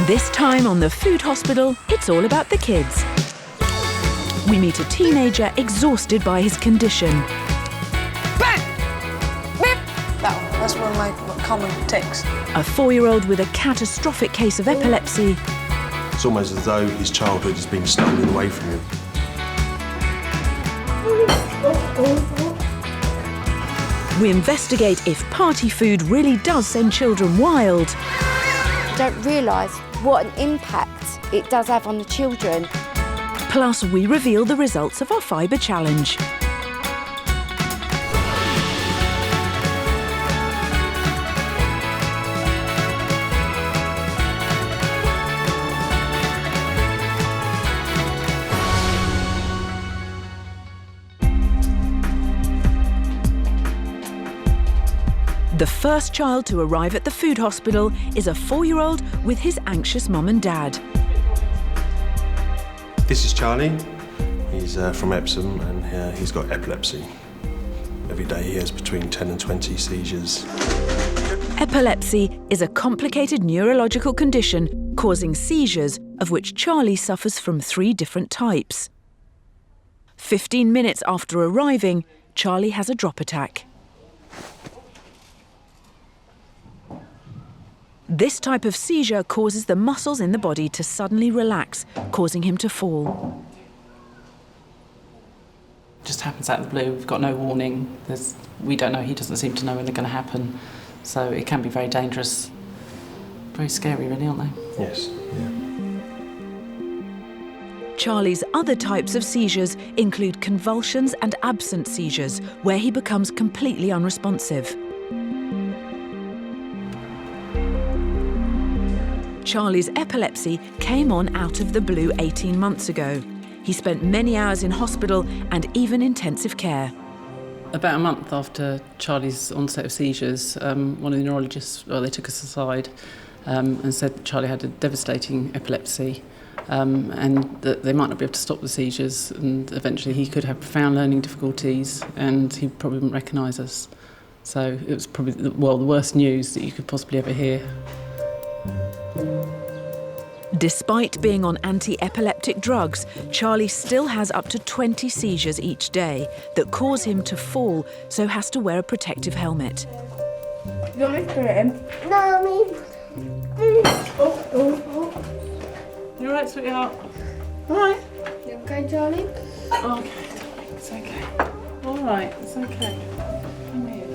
This time on the Food Hospital, it's all about the kids. We meet a teenager exhausted by his condition. Bang! Beep! That's one of my common tics. A 4-year-old with a catastrophic case of epilepsy. It's almost as though his childhood has been stolen away from him. We investigate if party food really does send children wild. Don't realise what an impact it does have on the children. Plus, we reveal the results of our Fibre challenge. The first child to arrive at the Food Hospital is a 4-year-old with his anxious mum and dad. This is Charlie. He's from Epsom and he's got epilepsy. Every day he has between 10 and 20 seizures. Epilepsy is a complicated neurological condition causing seizures, of which Charlie suffers from 3 different types. 15 minutes after arriving, Charlie has a drop attack. This type of seizure causes the muscles in the body to suddenly relax, causing him to fall. Just happens out of the blue. We've got no warning. We don't know. He doesn't seem to know when they're going to happen. So it can be very dangerous. Very scary, really, aren't they? Yes, yeah. Charlie's other types of seizures include convulsions and absent seizures, where he becomes completely unresponsive. Charlie's epilepsy came on out of the blue 18 months ago. He spent many hours in hospital and even intensive care. About a month after Charlie's onset of seizures, one of the neurologists, they took us aside and said that Charlie had a devastating epilepsy and that they might not be able to stop the seizures, and eventually he could have profound learning difficulties and he probably wouldn't recognise us. So it was probably, the worst news that you could possibly ever hear. Despite being on anti-epileptic drugs, Charlie still has up to 20 seizures each day that cause him to fall, so has to wear a protective helmet. You want me to put it in? No, me. Oh. You all right, sweetheart? All right. You okay, Charlie? Oh, okay, it's okay. All right, it's okay. Come here.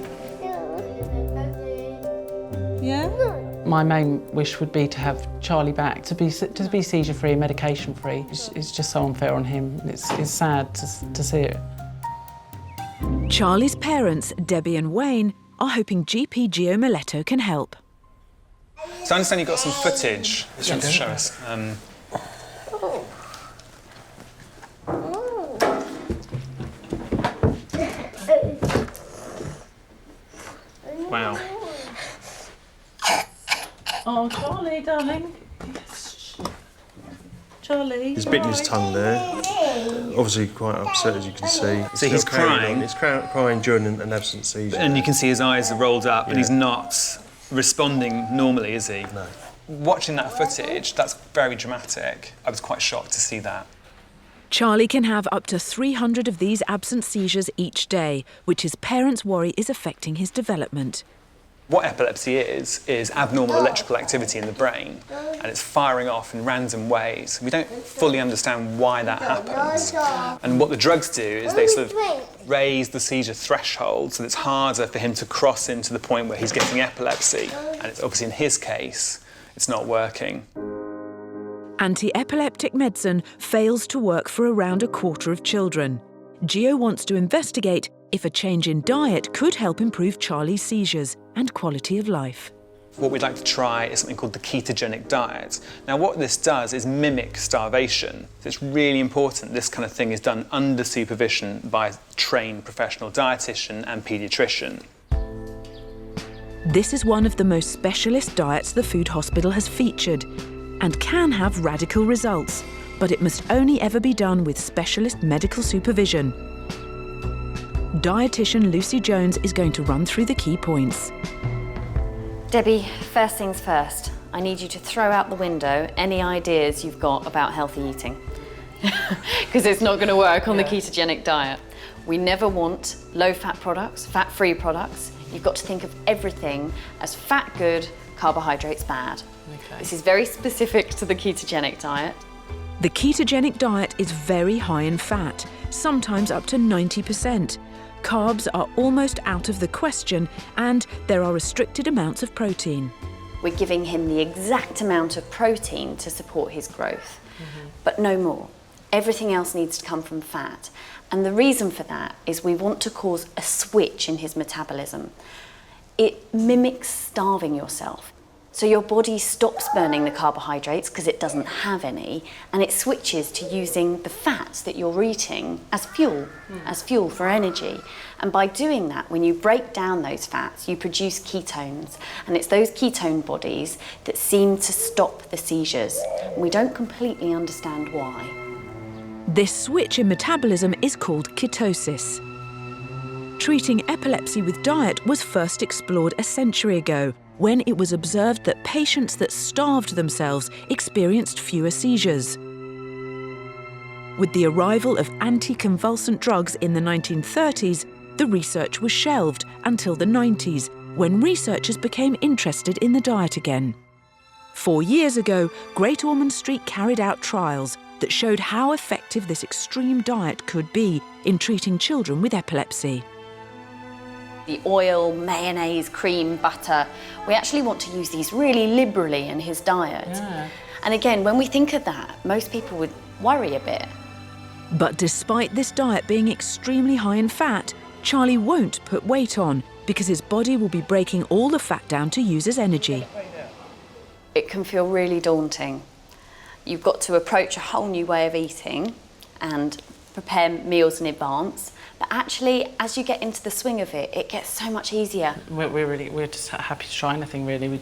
Yeah? My main wish would be to have Charlie back, to be seizure-free, medication-free. It's just so unfair on him. It's sad to see it. Charlie's parents, Debbie and Wayne, are hoping GP Gio Miletto can help. So I understand you've got some footage that you want to show us. Wow. Oh, Charlie, darling. Yes. Charlie. He's bitten his tongue there. Obviously quite upset, as you can see. So he's crying? He's crying during an absent seizure. And you can see his eyes are rolled up and he's not responding normally, is he? No. Watching that footage, that's very dramatic. I was quite shocked to see that. Charlie can have up to 300 of these absent seizures each day, which his parents worry is affecting his development. What epilepsy is abnormal electrical activity in the brain, and it's firing off in random ways. We don't fully understand why that happens. And what the drugs do is they sort of raise the seizure threshold so that it's harder for him to cross into the point where he's getting epilepsy. And it's obviously in his case, it's not working. Anti-epileptic medicine fails to work for around a quarter of children. Gio wants to investigate if a change in diet could help improve Charlie's seizures and quality of life. What we'd like to try is something called the ketogenic diet. Now, what this does is mimic starvation. So it's really important this kind of thing is done under supervision by a trained professional dietitian and paediatrician. This is one of the most specialist diets the Food Hospital has featured and can have radical results, but it must only ever be done with specialist medical supervision. Dietitian Lucy Jones is going to run through the key points. Debbie, first things first. I need you to throw out the window any ideas you've got about healthy eating. Because it's not going to work on the ketogenic diet. We never want low-fat products, fat-free products. You've got to think of everything as fat good, carbohydrates bad. Okay. This is very specific to the ketogenic diet. The ketogenic diet is very high in fat, sometimes up to 90%. Carbs are almost out of the question, and there are restricted amounts of protein. We're giving him the exact amount of protein to support his growth, but no more. Everything else needs to come from fat. And the reason for that is we want to cause a switch in his metabolism. It mimics starving yourself. So your body stops burning the carbohydrates because it doesn't have any, and it switches to using the fats that you're eating as fuel for energy. And by doing that, when you break down those fats, you produce ketones, and it's those ketone bodies that seem to stop the seizures. And we don't completely understand why. This switch in metabolism is called ketosis. Treating epilepsy with diet was first explored a century ago, when it was observed that patients that starved themselves experienced fewer seizures. With the arrival of anticonvulsant drugs in the 1930s, the research was shelved until the 90s, when researchers became interested in the diet again. 4 years ago, Great Ormond Street carried out trials that showed how effective this extreme diet could be in treating children with epilepsy. The oil, mayonnaise, cream, butter, we actually want to use these really liberally in his diet. Yeah. And again, when we think of that, most people would worry a bit. But despite this diet being extremely high in fat, Charlie won't put weight on because his body will be breaking all the fat down to use as energy. It can feel really daunting. You've got to approach a whole new way of eating and prepare meals in advance. But actually, as you get into the swing of it, it gets so much easier. We're just happy to try anything, really.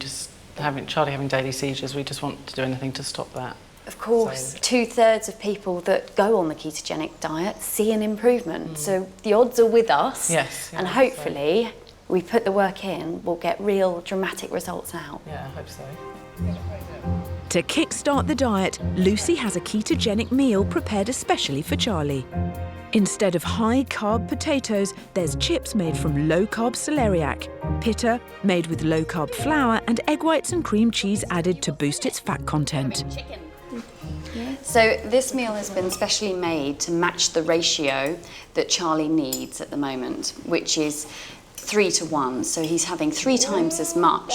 Charlie having daily seizures, we just want to do anything to stop that. Of course, so 2/3 of people that go on the ketogenic diet see an improvement. So the odds are with us. Yes. And hopefully, we put the work in, we'll get real dramatic results out. Yeah, I hope so. To kickstart the diet, Lucy has a ketogenic meal prepared especially for Charlie. Instead of high-carb potatoes, there's chips made from low-carb celeriac, pita made with low-carb flour, and egg whites and cream cheese added to boost its fat content. So this meal has been specially made to match the ratio that Charlie needs at the moment, which is 3:1. So he's having 3 times as much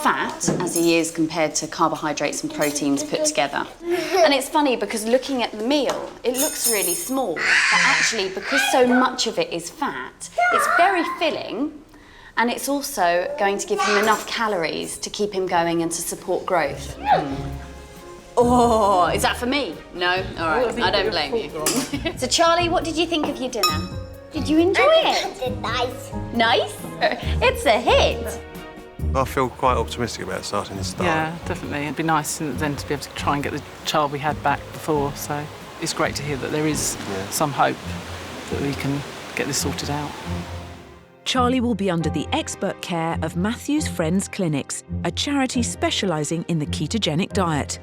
fat as he is compared to carbohydrates and proteins put together. And it's funny because looking at the meal, it looks really small, but actually because so much of it is fat, it's very filling, and it's also going to give him enough calories to keep him going and to support growth. Oh, is that for me? No? All right, I don't blame you. So Charlie, what did you think of your dinner? Did you enjoy it? Nice. Nice? It's a hit. I feel quite optimistic about starting this diet. Yeah, definitely. It'd be nice then to be able to try and get the child we had back before. So it's great to hear that there is some hope that we can get this sorted out. Charlie will be under the expert care of Matthew's Friends Clinics, a charity specialising in the ketogenic diet.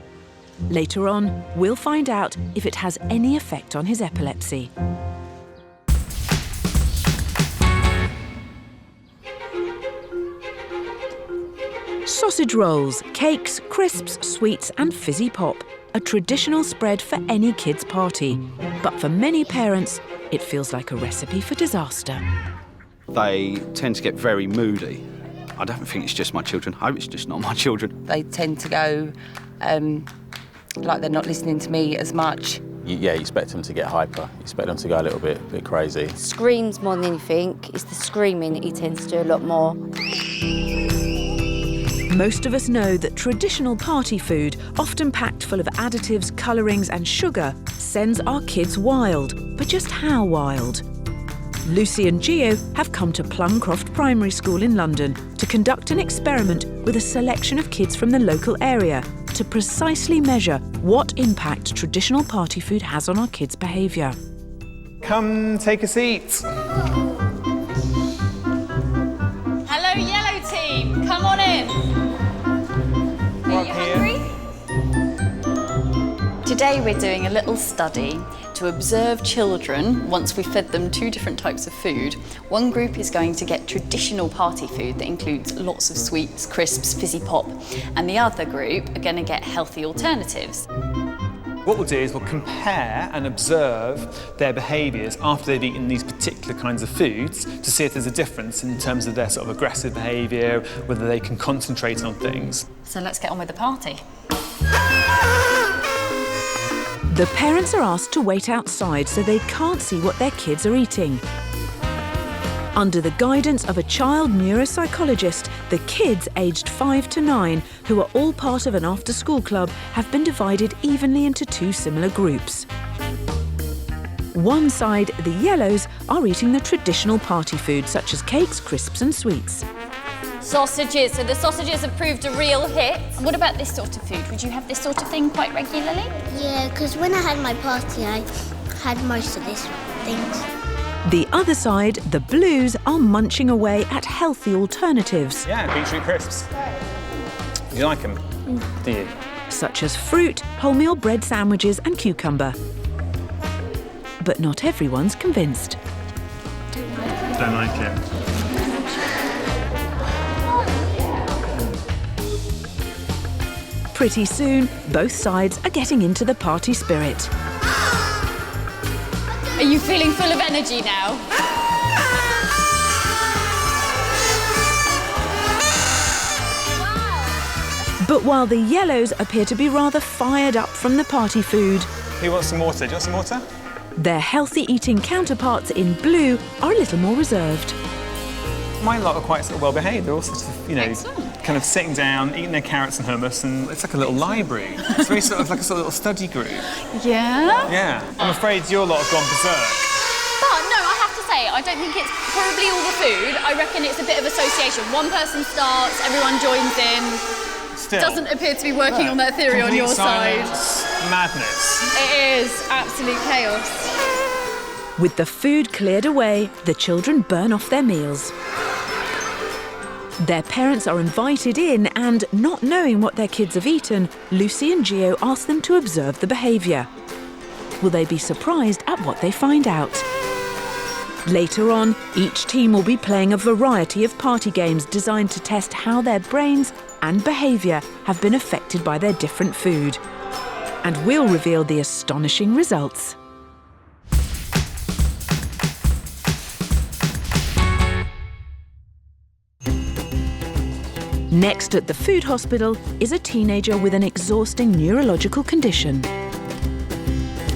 Later on, we'll find out if it has any effect on his epilepsy. Sausage rolls, cakes, crisps, sweets and fizzy pop, a traditional spread for any kid's party. But for many parents, it feels like a recipe for disaster. They tend to get very moody. I don't think it's just my children. I hope it's just not my children. They tend to go like they're not listening to me as much. Yeah, you expect them to get hyper. You expect them to go a little bit crazy. Screams more than anything. It's the screaming that he tends to do a lot more. Most of us know that traditional party food, often packed full of additives, colourings and sugar, sends our kids wild. But just how wild? Lucy and Gio have come to Plumcroft Primary School in London to conduct an experiment with a selection of kids from the local area to precisely measure what impact traditional party food has on our kids' behaviour. Come take a seat. Hello, yellow team. Come on in. Up here. Today we're doing a little study to observe children once we fed them 2 different types of food. One group is going to get traditional party food that includes lots of sweets, crisps, fizzy pop, and the other group are going to get healthy alternatives. What we'll do is we'll compare and observe their behaviours after they've eaten these particular kinds of foods to see if there's a difference in terms of their sort of aggressive behaviour, whether they can concentrate on things. So let's get on with the party. The parents are asked to wait outside so they can't see what their kids are eating. Under the guidance of a child neuropsychologist, the kids aged 5 to 9, who are all part of an after-school club, have been divided evenly into 2 similar groups. One side, the yellows, are eating the traditional party food, such as cakes, crisps and sweets. Sausages. So the sausages have proved a real hit. What about this sort of food? Would you have this sort of thing quite regularly? Yeah, because when I had my party, I had most of these things. The other side, the blues, are munching away at healthy alternatives. Yeah, beetroot crisps. Do you like them? Do you? Such as fruit, wholemeal bread sandwiches and cucumber. But not everyone's convinced. Don't like it. Pretty soon, both sides are getting into the party spirit. Are you feeling full of energy now? But while the yellows appear to be rather fired up from the party food, Who wants some water? Do you want some water? their healthy eating counterparts in blue are a little more reserved. My lot are quite sort of well behaved. They're all sort of, you know, kind of sitting down, eating their carrots and hummus, and it's like a little library. It's very sort of like a sort of little study group. Yeah? Yeah. I'm afraid your lot have gone berserk. But no, I have to say, I don't think it's probably all the food. I reckon it's a bit of association. One person starts, everyone joins in. Still. Doesn't appear to be working on that theory on your side. Madness. It is absolute chaos. With the food cleared away, the children burn off their meals. Their parents are invited in and, not knowing what their kids have eaten, Lucy and Gio ask them to observe the behaviour. Will they be surprised at what they find out? Later on, each team will be playing a variety of party games designed to test how their brains and behaviour have been affected by their different food. And we'll reveal the astonishing results. Next at the food hospital is a teenager with an exhausting neurological condition.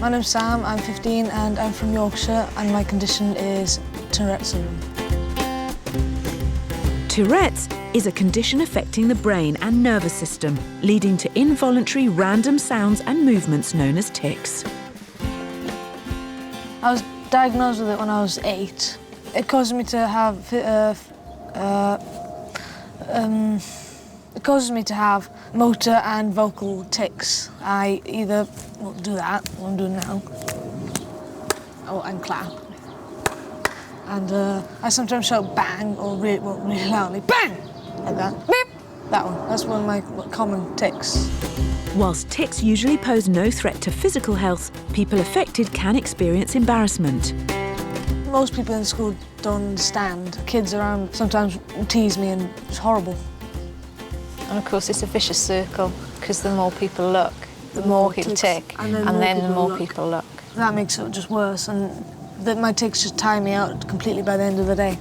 My name's Sam, I'm 15 and I'm from Yorkshire and my condition is Tourettes syndrome. Tourette's is a condition affecting the brain and nervous system, leading to involuntary random sounds and movements known as tics. I was diagnosed with it when I was 8. It causes me to have motor and vocal tics. I either do that, what I'm doing now, and clap. And I sometimes shout bang or really loudly, bang, like that. Beep, that one. That's one of my common tics. Whilst tics usually pose no threat to physical health, people affected can experience embarrassment. Most people in school don't understand. Kids around sometimes tease me and it's horrible. And of course it's a vicious circle, because the more people look, the more people tick, and then the more people look. That makes it just worse, and my tics just tire me out completely by the end of the day.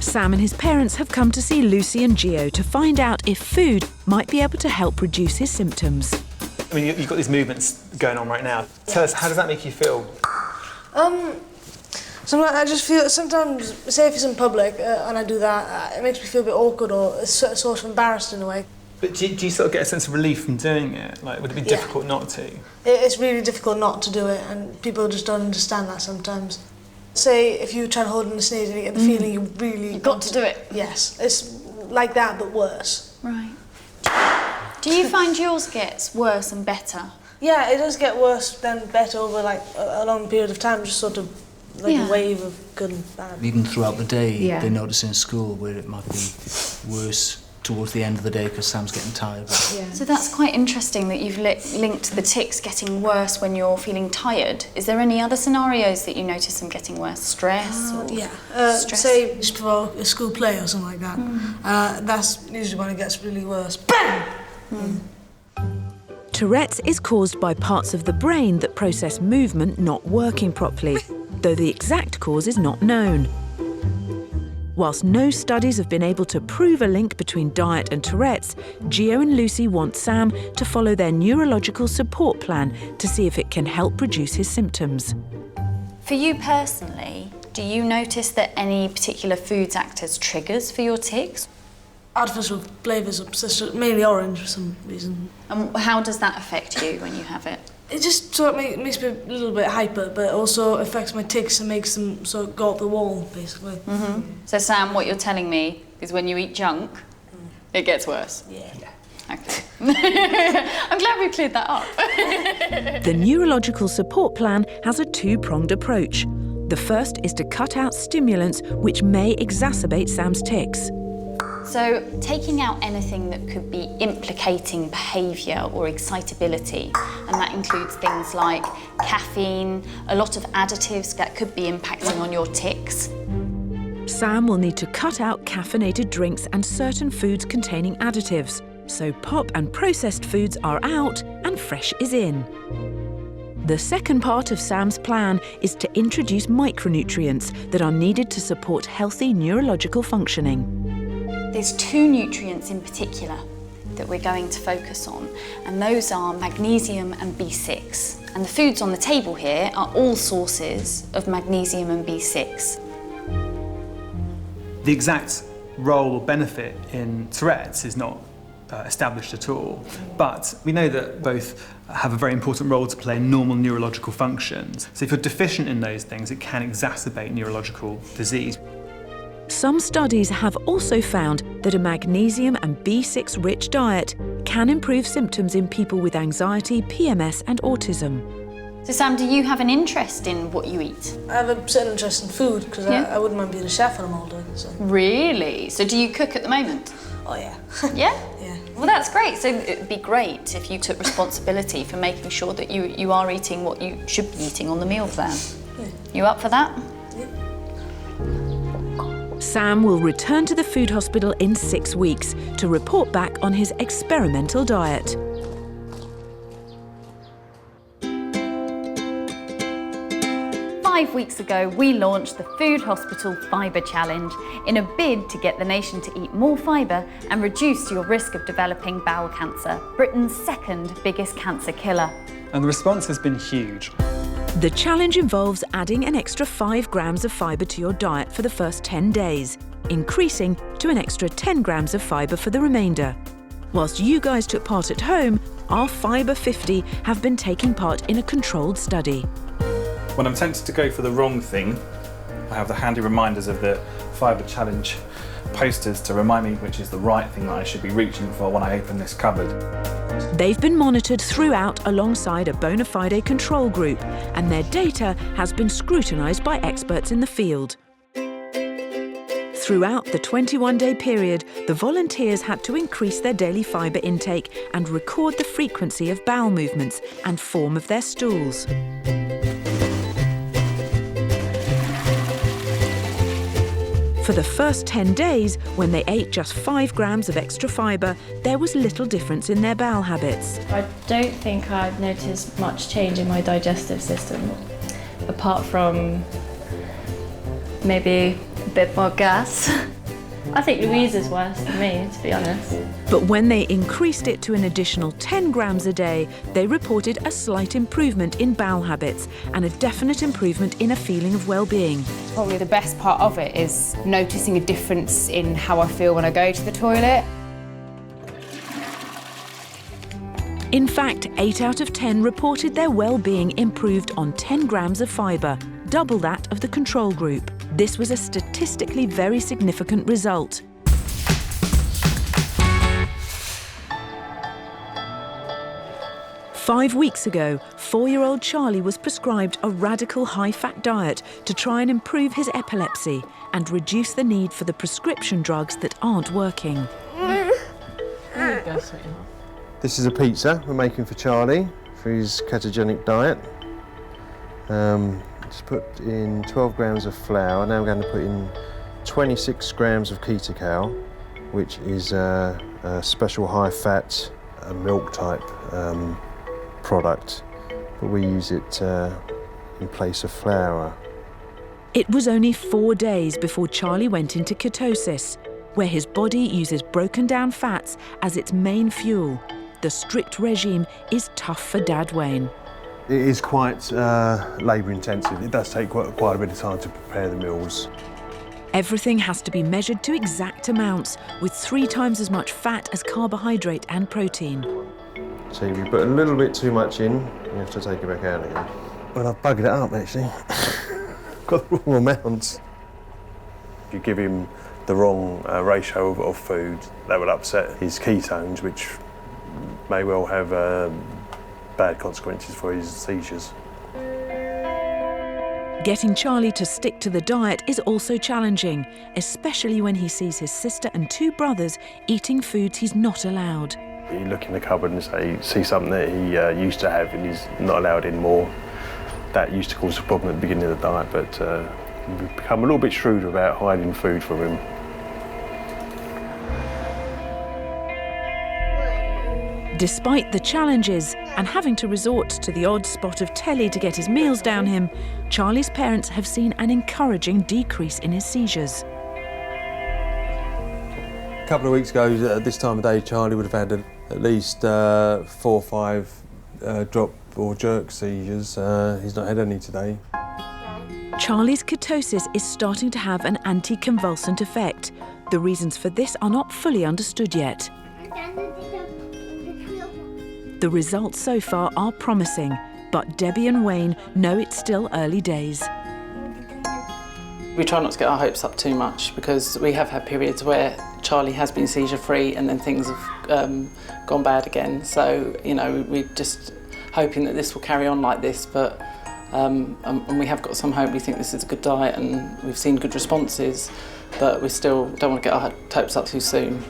Sam and his parents have come to see Lucy and Gio to find out if food might be able to help reduce his symptoms. I mean, you've got these movements going on right now. Tell us, how does that make you feel? Sometimes I just feel, sometimes, say if it's in public and I do that, it makes me feel a bit awkward or sort of embarrassed in a way. But do you sort of get a sense of relief from doing it? Like, would it be difficult not to? It's really difficult not to do it, and people just don't understand that sometimes. Say if you try to hold in a sneeze and you get the feeling you really You've got to do it. Yes, it's like that but worse. Right. Do you find yours gets worse and better? Yeah, it does get worse then better over like a long period of time, just sort of like a wave of good and bad. Even throughout the day, they notice in school where it might be worse towards the end of the day because Sam's getting tired. So that's quite interesting that you've linked the tics getting worse when you're feeling tired. Is there any other scenarios that you notice them getting worse? Stress? Or stress? Say just before a school play or something like that. That's usually when it gets really worse. Bang! Tourette's is caused by parts of the brain that process movement not working properly, though the exact cause is not known. Whilst no studies have been able to prove a link between diet and Tourette's, Gio and Lucy want Sam to follow their neurological support plan to see if it can help reduce his symptoms. For you personally, do you notice that any particular foods act as triggers for your tics? Artificial flavours, mainly orange for some reason. And how does that affect you when you have it? It just sort of makes me a little bit hyper, but it also affects my tics and makes them sort of go up the wall, basically. So Sam, what you're telling me is when you eat junk, it gets worse? Yeah. Okay. I'm glad we cleared that up. The neurological support plan has a two-pronged approach. The first is to cut out stimulants which may exacerbate Sam's tics. So taking out anything that could be implicating behaviour or excitability, and that includes things like caffeine, a lot of additives that could be impacting on your tics. Sam will need to cut out caffeinated drinks and certain foods containing additives, so pop and processed foods are out and fresh is in. The second part of Sam's plan is to introduce micronutrients that are needed to support healthy neurological functioning. There's two nutrients in particular that we're going to focus on, and those are magnesium and B6. And the foods on the table here are all sources of magnesium and B6. The exact role or benefit in Tourette's is not established at all, but we know that both have a very important role to play in normal neurological functions. So if you're deficient in those things, it can exacerbate neurological disease. Some studies have also found that a magnesium and B6-rich diet can improve symptoms in people with anxiety, PMS and autism. So Sam, do you have an interest in what you eat? I have a certain interest in food because I wouldn't mind being a chef when I'm older. So. Really? So do you cook at the moment? Oh yeah. Yeah? Yeah. Well, that's great. So it'd be great if you took responsibility for making sure that you are eating what you should be eating on the meal plan. Yeah. You up for that? Yeah. Sam will return to the food hospital in 6 weeks to report back on his experimental diet. Five weeks ago, we launched the Food Hospital Fibre Challenge in a bid to get the nation to eat more fibre and reduce your risk of developing bowel cancer, Britain's second biggest cancer killer. And the response has been huge. The challenge involves adding an extra 5 grams of fibre to your diet for the first 10 days, increasing to an extra 10 grams of fibre for the remainder. Whilst you guys took part at home, our Fibre 50 have been taking part in a controlled study. When I'm tempted to go for the wrong thing, I have the handy reminders of the Fibre Challenge posters to remind me which is the right thing that I should be reaching for when I open this cupboard. They've been monitored throughout alongside a bona fide control group, and their data has been scrutinised by experts in the field. Throughout the 21-day period, the volunteers had to increase their daily fibre intake and record the frequency of bowel movements and form of their stools. For the first 10 days, when they ate just 5 grams of extra fibre, there was little difference in their bowel habits. I don't think I've noticed much change in my digestive system, apart from maybe a bit more gas. I think Louise is worse than me, to be honest. But when they increased it to an additional 10 grams a day, they reported a slight improvement in bowel habits and a definite improvement in a feeling of well-being. Probably the best part of it is noticing a difference in how I feel when I go to the toilet. In fact, 8 out of 10 reported their well-being improved on 10 grams of fibre, double that of the control group. This was a statistically very significant result. Five weeks ago, 4-year-old Charlie was prescribed a radical high-fat diet to try and improve his epilepsy and reduce the need for the prescription drugs that aren't working. There you go, sweetheart. This is a pizza we're making for Charlie for his ketogenic diet. Just put in 12 grams of flour. Now we're going to put in 26 grams of Keto, which is a special high-fat milk type product, but we use it in place of flour. It was only 4 days before Charlie went into ketosis, where his body uses broken down fats as its main fuel. The strict regime is tough for Dad Wayne. It is quite labour intensive. It does take quite a bit of time to prepare the meals. Everything has to be measured to exact amounts, with 3 times as much fat as carbohydrate and protein. So if you put a little bit too much in, you have to take it back out again. Well, I've buggered it up actually. Got the wrong amounts. If you give him the wrong ratio of food, that would upset his ketones, which may well have bad consequences for his seizures. Getting Charlie to stick to the diet is also challenging, especially when he sees his sister and 2 brothers eating foods he's not allowed. You look in the cupboard and see something that he used to have and he's not allowed anymore. That used to cause a problem at the beginning of the diet, but we've become a little bit shrewd about hiding food from him. Despite the challenges and having to resort to the odd spot of telly to get his meals down him, Charlie's parents have seen an encouraging decrease in his seizures. A couple of weeks ago, at this time of day, Charlie would have had at least 4 or 5 drop or jerk seizures. He's not had any today. Charlie's ketosis is starting to have an anticonvulsant effect. The reasons for this are not fully understood yet. The results so far are promising, but Debbie and Wayne know it's still early days. We try not to get our hopes up too much because we have had periods where Charlie has been seizure-free and then things have gone bad again. So, you know, we're just hoping that this will carry on like this, but and we have got some hope. We think this is a good diet and we've seen good responses, but we still don't want to get our hopes up too soon.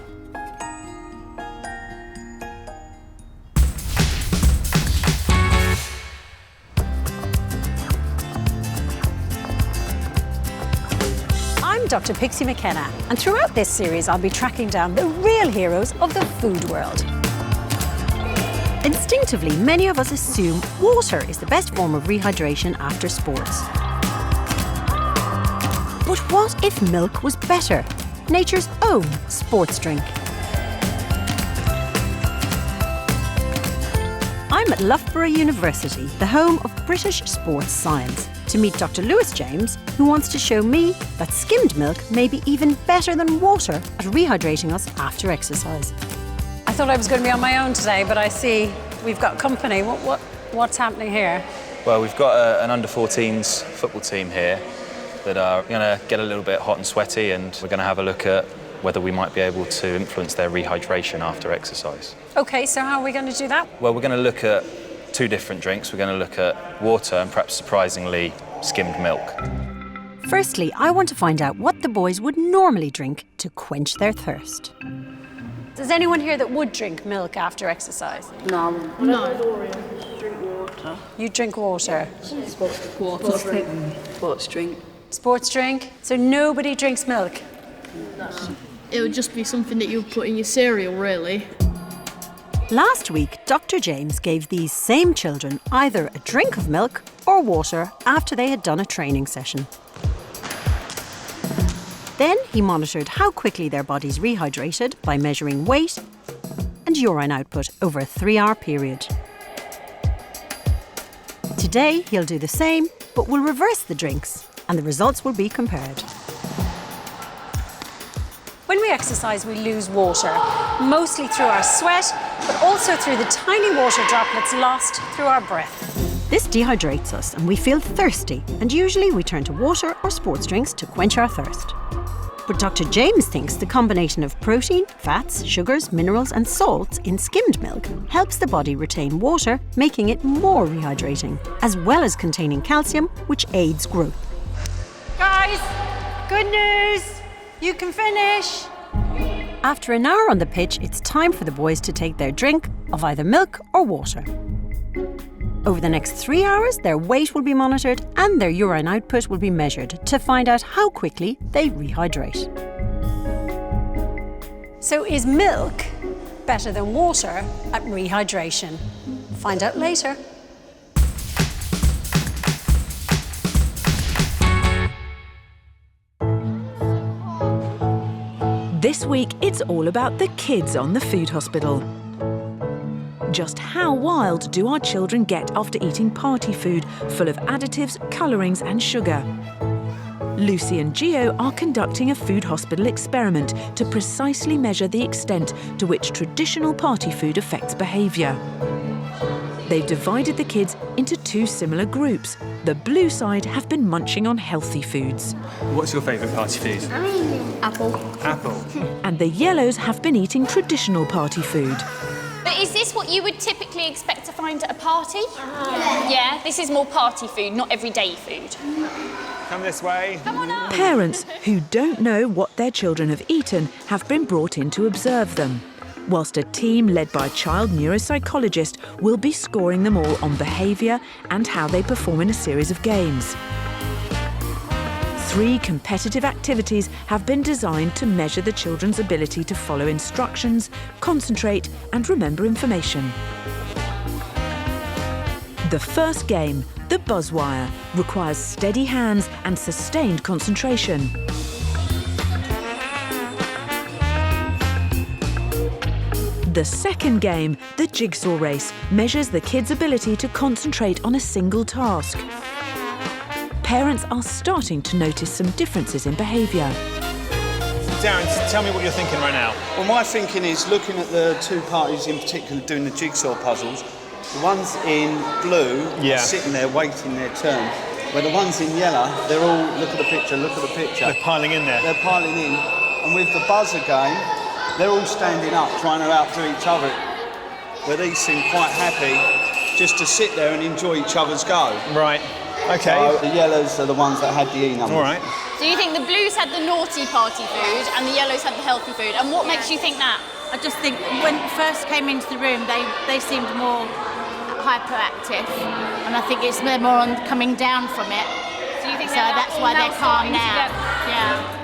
Dr. Pixie McKenna, and throughout this series I'll be tracking down the real heroes of the food world. Instinctively, many of us assume water is the best form of rehydration after sports. But what if milk was better? Nature's own sports drink. I'm at Loughborough University, the home of British sports science, to meet Dr. Lewis James, who wants to show me that skimmed milk may be even better than water at rehydrating us after exercise. I thought I was going to be on my own today, but I see we've got company. What's happening here? Well, we've got an under-14s football team here that are going to get a little bit hot and sweaty, and we're going to have a look at whether we might be able to influence their rehydration after exercise. OK, so how are we going to do that? Well, we're going to look at 2 different drinks. We're going to look at water and, perhaps surprisingly, skimmed milk. Firstly, I want to find out what the boys would normally drink to quench their thirst. Does anyone here that would drink milk after exercise? No. Drink water. You drink water? Sports drink. Sports drink? So nobody drinks milk? No. It would just be something that you would put in your cereal, really. Last week, Dr. James gave these same children either a drink of milk or water after they had done a training session. Then he monitored how quickly their bodies rehydrated by measuring weight and urine output over a 3-hour period. Today, he'll do the same, but will reverse the drinks, and the results will be compared. When we exercise, we lose water, mostly through our sweat, but also through the tiny water droplets lost through our breath. This dehydrates us and we feel thirsty, and usually we turn to water or sports drinks to quench our thirst. But Dr. James thinks the combination of protein, fats, sugars, minerals and salts in skimmed milk helps the body retain water, making it more rehydrating, as well as containing calcium, which aids growth. Guys, good news! You can finish! After an hour on the pitch, it's time for the boys to take their drink of either milk or water. Over the next 3 hours, their weight will be monitored and their urine output will be measured to find out how quickly they rehydrate. So is milk better than water at rehydration? Find out later. This week, it's all about the kids on the food hospital. Just how wild do our children get after eating party food full of additives, colourings and sugar? Lucy and Gio are conducting a food hospital experiment to precisely measure the extent to which traditional party food affects behaviour. They've divided the kids into 2 similar groups. The blue side have been munching on healthy foods. What's your favourite party food? Apple. Apple. And the yellows have been eating traditional party food. But is this what you would typically expect to find at a party? Yeah, this is more party food, not everyday food. Come this way. Come on up. Parents who don't know what their children have eaten have been brought in to observe them, whilst a team led by a child neuropsychologist will be scoring them all on behaviour and how they perform in a series of games. 3 competitive activities have been designed to measure the children's ability to follow instructions, concentrate and remember information. The first game, the buzz wire, requires steady hands and sustained concentration. The second game, the jigsaw race, measures the kids' ability to concentrate on a single task. Parents are starting to notice some differences in behaviour. Darren, tell me what you're thinking right now. Well, my thinking is looking at the 2 parties in particular doing the jigsaw puzzles. The ones in blue are sitting there waiting their turn, where the ones in yellow, they're all, look at the picture, look at the picture. They're piling in there. They're piling in. And with the buzzer game, they're all standing up, trying to outdo each other, where these seem quite happy just to sit there and enjoy each other's go. Right. Okay. So the yellows are the ones that had the E numbers. All right. So you think the blues had the naughty party food and the yellows had the healthy food, and what makes you think that? I just think when it first came into the room, they seemed more hyperactive, and I think it's they're more on coming down from it. So you think so that's why they're calm now. Yeah.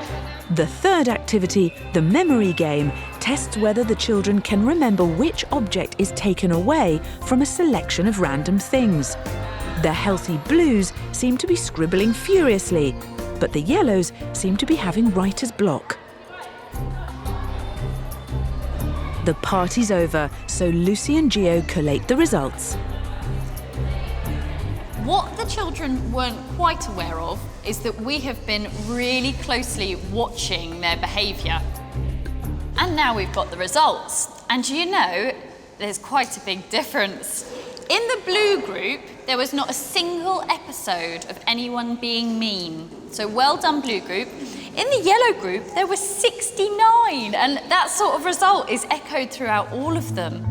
The third activity, the memory game, tests whether the children can remember which object is taken away from a selection of random things. The healthy blues seem to be scribbling furiously, but the yellows seem to be having writer's block. The party's over, so Lucy and Gio collate the results. What the children weren't quite aware of is that we have been really closely watching their behaviour. And now we've got the results. And you know, there's quite a big difference. In the blue group, there was not a single episode of anyone being mean. So well done, blue group. In the yellow group, there were 69, and that sort of result is echoed throughout all of them.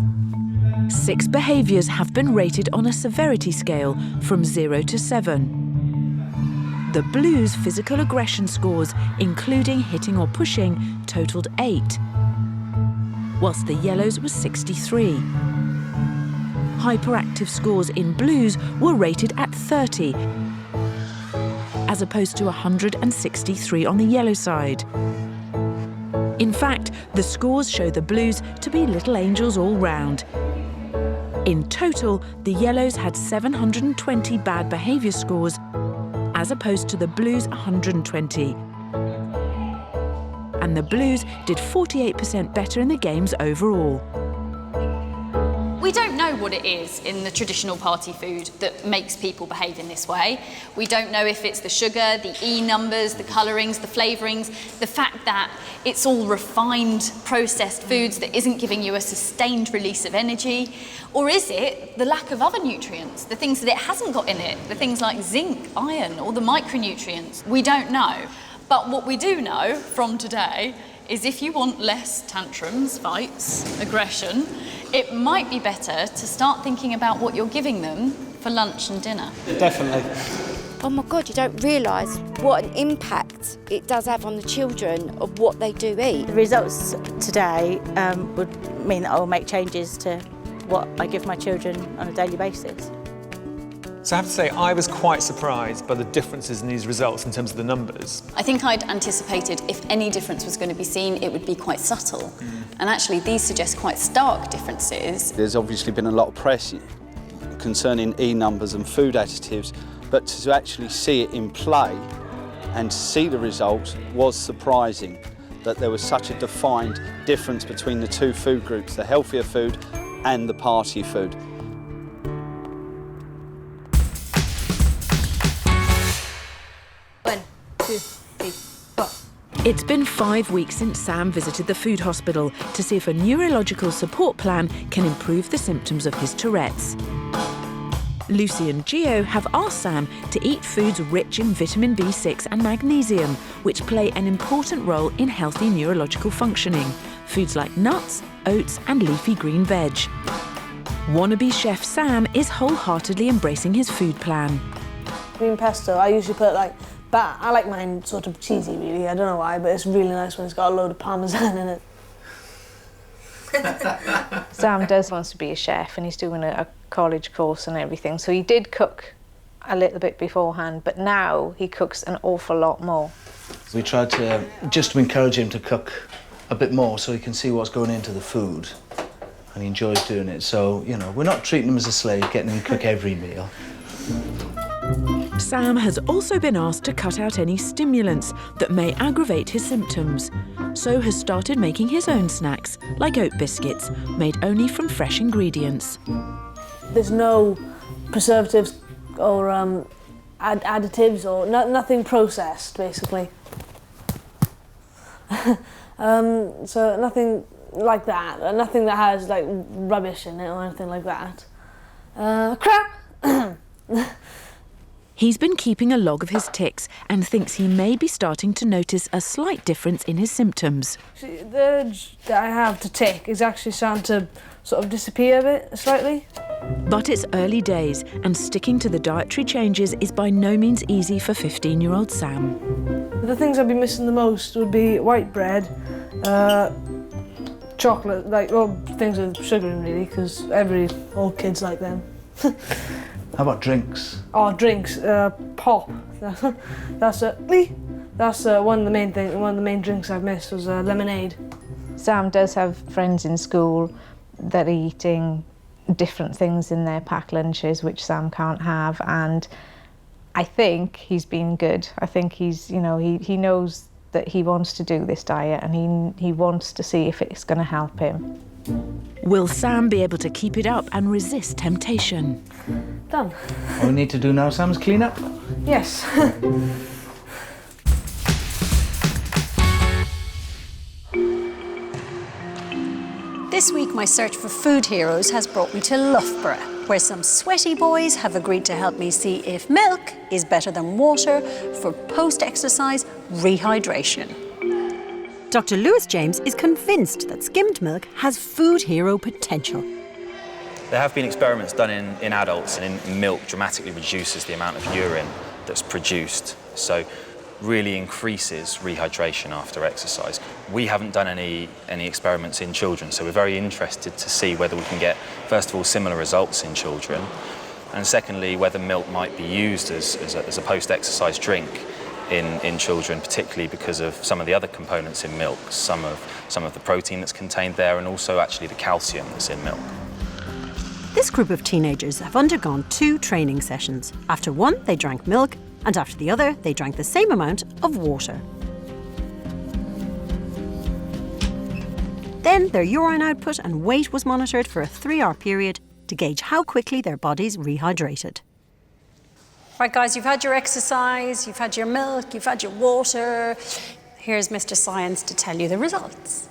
6 behaviours have been rated on a severity scale from 0 to 7. The blues' physical aggression scores, including hitting or pushing, totalled 8, whilst the yellows were 63. Hyperactive scores in blues were rated at 30, as opposed to 163 on the yellow side. In fact, the scores show the blues to be little angels all round. In total, the yellows had 720 bad behaviour scores, as opposed to the blues' 120. And the blues did 48% better in the games overall. We don't know what it is in the traditional party food that makes people behave in this way. We don't know if it's the sugar, the E numbers, the colourings, the flavourings, the fact that it's all refined, processed foods that isn't giving you a sustained release of energy. Or is it the lack of other nutrients, the things that it hasn't got in it, the things like zinc, iron, or the micronutrients? We don't know. But what we do know from today is if you want less tantrums, fights, aggression, it might be better to start thinking about what you're giving them for lunch and dinner. Definitely. Oh my God, you don't realise what an impact it does have on the children of what they do eat. The results today would mean that I will make changes to what I give my children on a daily basis. So I have to say, I was quite surprised by the differences in these results in terms of the numbers. I think I'd anticipated if any difference was going to be seen, it would be quite subtle. And actually, these suggest quite stark differences. There's obviously been a lot of press concerning E numbers and food additives, but to actually see it in play and to see the results was surprising, that there was such a defined difference between the two food groups, the healthier food and the party food. It's been 5 weeks since Sam visited the food hospital to see if a neurological support plan can improve the symptoms of his Tourette's. Lucy and Gio have asked Sam to eat foods rich in vitamin B6 and magnesium, which play an important role in healthy neurological functioning. Foods like nuts, oats and leafy green veg. Wannabe chef Sam is wholeheartedly embracing his food plan. Green pesto, I usually put but I like mine sort of cheesy really, I don't know why, but it's really nice when it's got a load of parmesan in it. Sam wants to be a chef and he's doing a college course and everything, so he did cook a little bit beforehand, but now he cooks an awful lot more. We tried to just to encourage him to cook a bit more so he can see what's going into the food, and he enjoys doing it. So, you know, we're not treating him as a slave, getting him to cook every meal. Sam has also been asked to cut out any stimulants that may aggravate his symptoms, so has started making his own snacks, like oat biscuits, made only from fresh ingredients. There's no preservatives or additives or nothing processed, basically. So nothing like that, nothing that has like rubbish in it or anything like that. Crap! He's been keeping a log of his tics and thinks he may be starting to notice a slight difference in his symptoms. The urge that I have to tic is actually starting to sort of disappear a bit, slightly. But it's early days and sticking to the dietary changes is by no means easy for 15-year-old Sam. The things I'd be missing the most would be white bread, chocolate, things with sugar in really, because all kids like them. How about drinks? Oh, drinks, pop. That's one of the main drinks I've missed was lemonade. Sam does have friends in school that are eating different things in their packed lunches which Sam can't have, and I think he's been good. I think he's, he knows that he wants to do this diet and he wants to see if it's going to help him. Will Sam be able to keep it up and resist temptation? Done. All we need to do now, Sam, is clean up. Yes. This week, my search for food heroes has brought me to Loughborough, where some sweaty boys have agreed to help me see if milk is better than water for post-exercise rehydration. Dr. Lewis James is convinced that skimmed milk has food hero potential. There have been experiments done in adults, and in milk dramatically reduces the amount of urine that's produced, so really increases rehydration after exercise. We haven't done any experiments in children, so we're very interested to see whether we can get, first of all, similar results in children, and secondly, whether milk might be used as a post-exercise drink in children, particularly because of some of the other components in milk, some of the protein that's contained there, and also actually the calcium that's in milk. This group of teenagers have undergone 2 training sessions. After one, they drank milk, and after the other, they drank the same amount of water. Then their urine output and weight was monitored for a 3-hour period to gauge how quickly their bodies rehydrated. Right, guys, you've had your exercise, you've had your milk, you've had your water. Here's Mr. Science to tell you the results.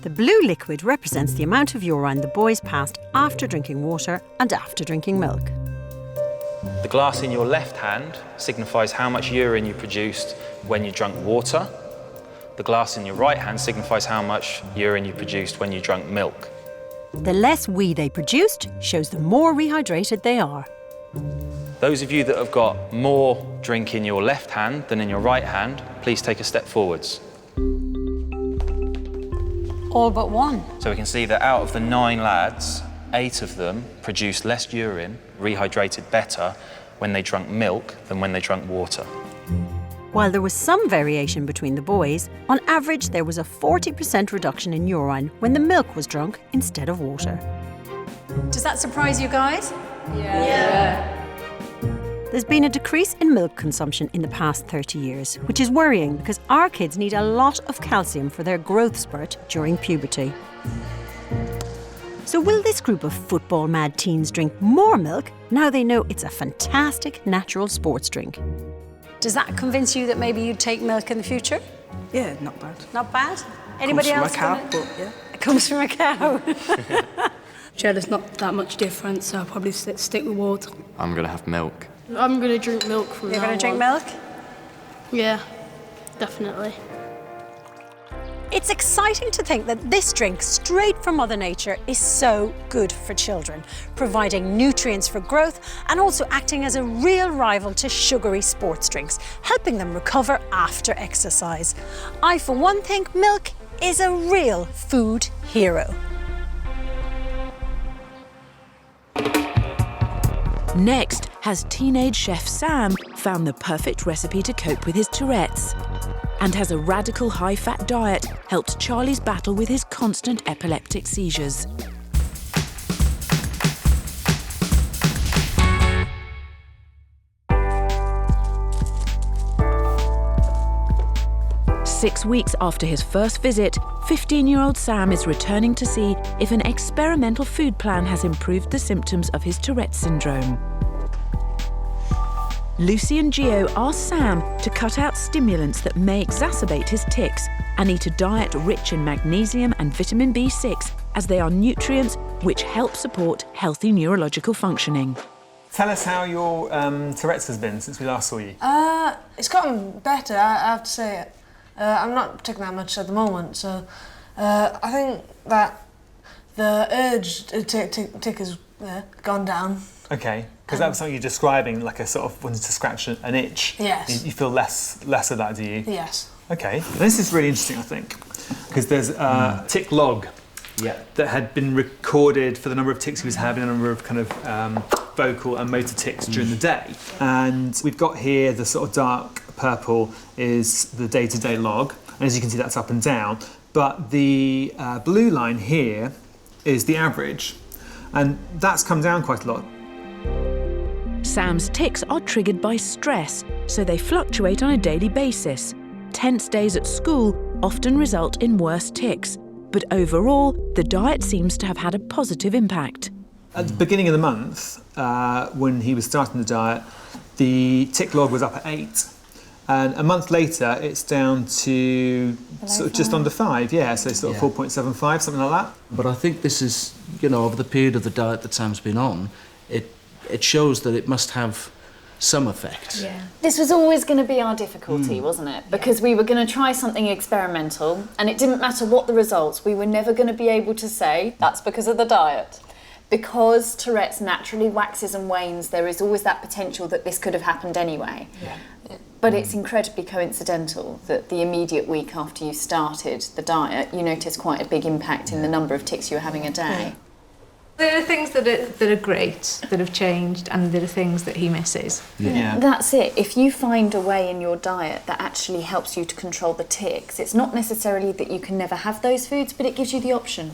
The blue liquid represents the amount of urine the boys passed after drinking water and after drinking milk. The glass in your left hand signifies how much urine you produced when you drank water. The glass in your right hand signifies how much urine you produced when you drank milk. The less wee they produced shows the more rehydrated they are. Those of you that have got more drink in your left hand than in your right hand, please take a step forwards. All but one. So we can see that out of the 9 lads, 8 of them produced less urine, rehydrated better when they drank milk than when they drank water. While there was some variation between the boys, on average there was a 40% reduction in urine when the milk was drunk instead of water. Does that surprise you guys? Yeah. There's been a decrease in milk consumption in the past 30 years, which is worrying because our kids need a lot of calcium for their growth spurt during puberty. So will this group of football-mad teens drink more milk now they know it's a fantastic natural sports drink? Does that convince you that maybe you'd take milk in the future? Yeah, not bad. Not bad? Anybody Comes else? from a cow, but yeah. It comes from a cow. There's not that much difference, so I'll probably stick with water. I'm gonna have milk. I'm going to drink milk from now on. You're going to drink milk? Yeah, definitely. It's exciting to think that this drink, straight from Mother Nature, is so good for children, providing nutrients for growth and also acting as a real rival to sugary sports drinks, helping them recover after exercise. I, for one, think milk is a real food hero. Next, has teenage chef Sam found the perfect recipe to cope with his Tourettes? And has a radical high-fat diet helped Charlie's battle with his constant epileptic seizures? Six weeks after his first visit, 15-year-old Sam is returning to see if an experimental food plan has improved the symptoms of his Tourette's syndrome. Lucy and Gio ask Sam to cut out stimulants that may exacerbate his tics and eat a diet rich in magnesium and vitamin B6, as they are nutrients which help support healthy neurological functioning. Tell us how your Tourette's has been since we last saw you. It's gotten better, I have to say it. I'm not taking that much at the moment, so I think that the urge to tick has gone down. Okay, because that was something you're describing, like a sort of wanting to scratch an itch. Yes. You feel less of that, do you? Yes. Okay, this is really interesting, I think, because there's a tick log that had been recorded for the number of ticks he was having, a number of kind of vocal and motor tics during the day. And we've got here the sort of dark purple is the day-to-day log, and as you can see, that's up and down. But the blue line here is the average, and that's come down quite a lot. Sam's tics are triggered by stress, so they fluctuate on a daily basis. Tense days at school often result in worse tics, but overall, the diet seems to have had a positive impact. At the beginning of the month, when he was starting the diet, the tick log was up at 8. And a month later, it's down to sort of just under 5, so sort of 4.75, something like that. But I think this is, over the period of the diet that Sam's been on, it shows that it must have some effect. Yeah. This was always going to be our difficulty, wasn't it? Because we were going to try something experimental, and it didn't matter what the results, we were never going to be able to say, that's because of the diet. Because Tourette's naturally waxes and wanes, there is always that potential that this could have happened anyway. But it's incredibly coincidental that the immediate week after you started the diet, you noticed quite a big impact in the number of tics you were having a day. There are things that are great, that have changed, and there are things that he misses. That's it. If you find a way in your diet that actually helps you to control the tics, it's not necessarily that you can never have those foods, but it gives you the option.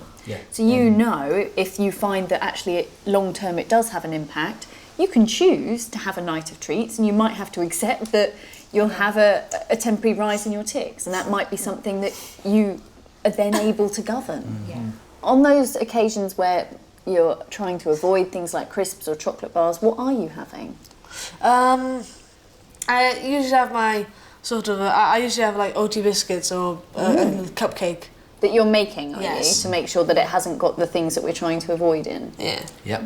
So you know, if you find that actually long term it does have an impact, you can choose to have a night of treats, and you might have to accept that you'll have a temporary rise in your tics, and that might be something that you are then able to govern. On those occasions where you're trying to avoid things like crisps or chocolate bars, what are you having? I usually have my I usually have like OT biscuits or a cupcake. That you're making, are you? To make sure that it hasn't got the things that we're trying to avoid in? Yep.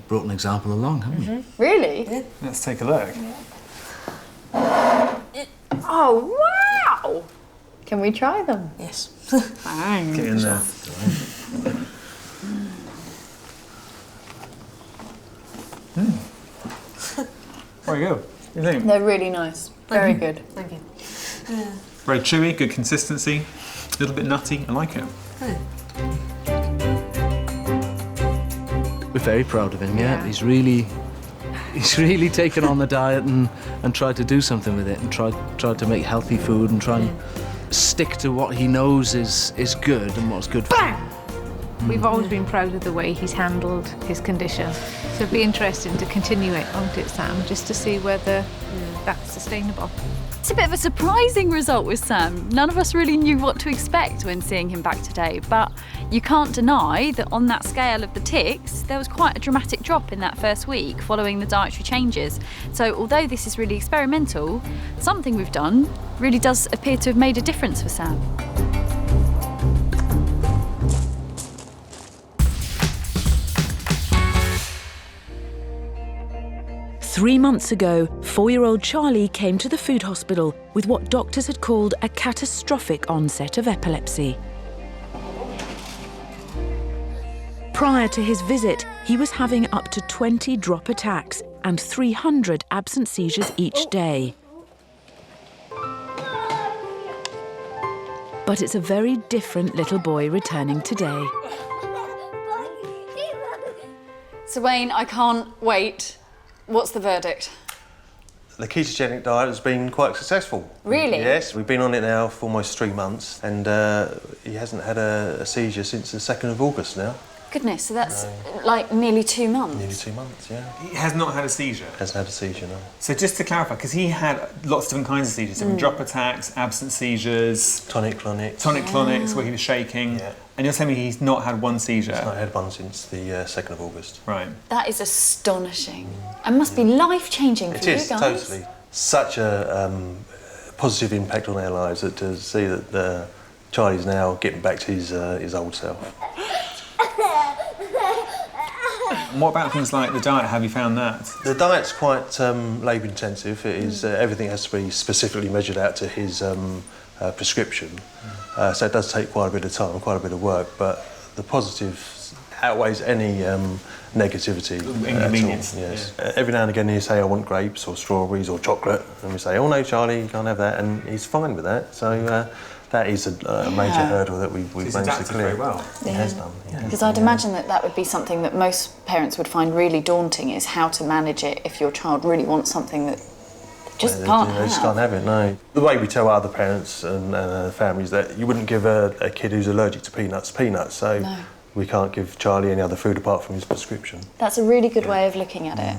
Brought an example along, haven't we? Really? Let's take a look. Oh, wow! Can we try them? Yes. Get in there. Very good. What do you think? They're really nice. Very good. Thank you. Very chewy, good consistency, a little bit nutty. I like it. We're very proud of him, yeah. He's really taken on the diet and tried to do something with it and tried to make healthy food and try and stick to what he knows is good and what's good for him. We've always been proud of the way he's handled his condition. So it'd be interesting to continue it, won't it, Sam, just to see whether that's sustainable. It's a bit of a surprising result with Sam. None of us really knew what to expect when seeing him back today, but you can't deny that on that scale of the tics, there was quite a dramatic drop in that first week following the dietary changes. So although this is really experimental, something we've done really does appear to have made a difference for Sam. Three months ago, 4-year-old Charlie came to the food hospital with what doctors had called a catastrophic onset of epilepsy. Prior to his visit, he was having up to 20 drop attacks and 300 absent seizures each day. But it's a very different little boy returning today. So Wayne, I can't wait. What's the verdict? The ketogenic diet has been quite successful. Really? Yes, we've been on it now for almost 3 months and he hasn't had a seizure since the 2nd of August now. Goodness, so that's like nearly 2 months. Nearly 2 months, yeah. He has not had a seizure? Hasn't had a seizure, no. So just to clarify, because he had lots of different kinds of seizures, different drop attacks, absent seizures... Tonic-clonics. Tonic-clonics, where he was shaking. Yeah. And you're telling me he's not had one seizure? He's not had one since the 2nd of August. Right. That is astonishing. And must be life-changing for you guys. It is, totally. Such a positive impact on our lives that to see that Charlie's now getting back to his old self. And what about things like the diet? Have you found that? The diet's quite labour intensive. It is everything has to be specifically measured out to his prescription. So it does take quite a bit of time, quite a bit of work. But the positive outweighs any negativity. Inconvenience. Yes. Yeah. Every now and again he'll say, "I want grapes or strawberries or chocolate," and we say, "Oh no, Charlie, you can't have that," and he's fine with that. So. That is a major hurdle that we've managed to clear. Very well. He has done. Because I'd imagine that would be something that most parents would find really daunting, is how to manage it if your child really wants something that just can't have. They just can't have it, no. The way we tell other parents and families that you wouldn't give a kid who's allergic to peanuts, so we can't give Charlie any other food apart from his prescription. That's a really good way of looking at it.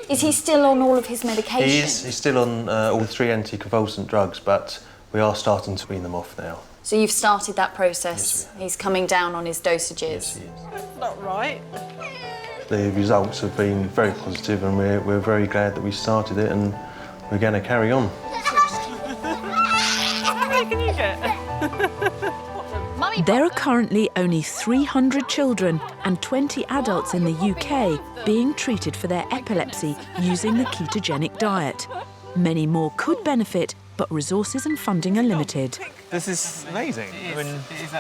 Is he still on all of his medication? He is. He's still on all 3 anticonvulsant drugs, but we are starting to wean them off now. So you've started that process? Yes, he's coming down on his dosages? Yes, he is. That's not right. The results have been very positive and we're very glad that we started it and we're going to carry on. How many can you get? There are currently only 300 children and 20 adults in the UK being treated for their epilepsy using the ketogenic diet. Many more could benefit, but resources and funding are limited. This is amazing. It is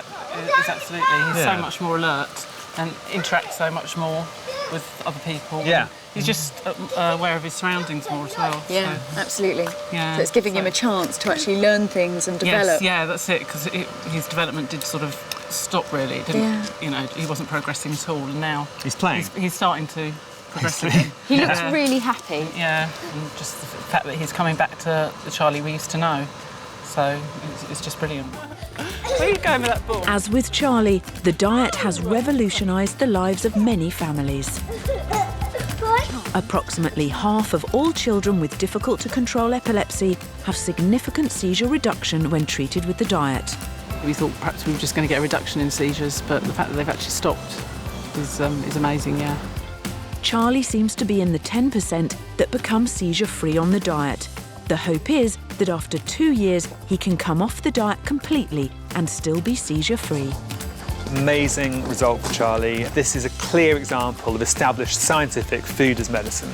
absolutely. He's so much more alert and interacts so much more with other people. Yeah. He's just aware of his surroundings more as well. Yeah, so. Absolutely. Yeah. So it's giving him a chance to actually learn things and develop. Yes, yeah, that's it, because his development did sort of stop, really. It didn't, you know, he wasn't progressing at all, and now... He's playing? He's starting to progress again. He looks really happy. Yeah, and just the fact that he's coming back to the Charlie we used to know. So it's just brilliant. Where are you going with that ball? As with Charlie, the diet has revolutionised the lives of many families. Approximately half of all children with difficult-to-control epilepsy have significant seizure reduction when treated with the diet. We thought perhaps we were just going to get a reduction in seizures, but the fact that they've actually stopped is amazing, yeah. Charlie seems to be in the 10% that become seizure-free on the diet. The hope is that after 2 years, he can come off the diet completely and still be seizure-free. Amazing result for Charlie. This is a clear example of established scientific food as medicine.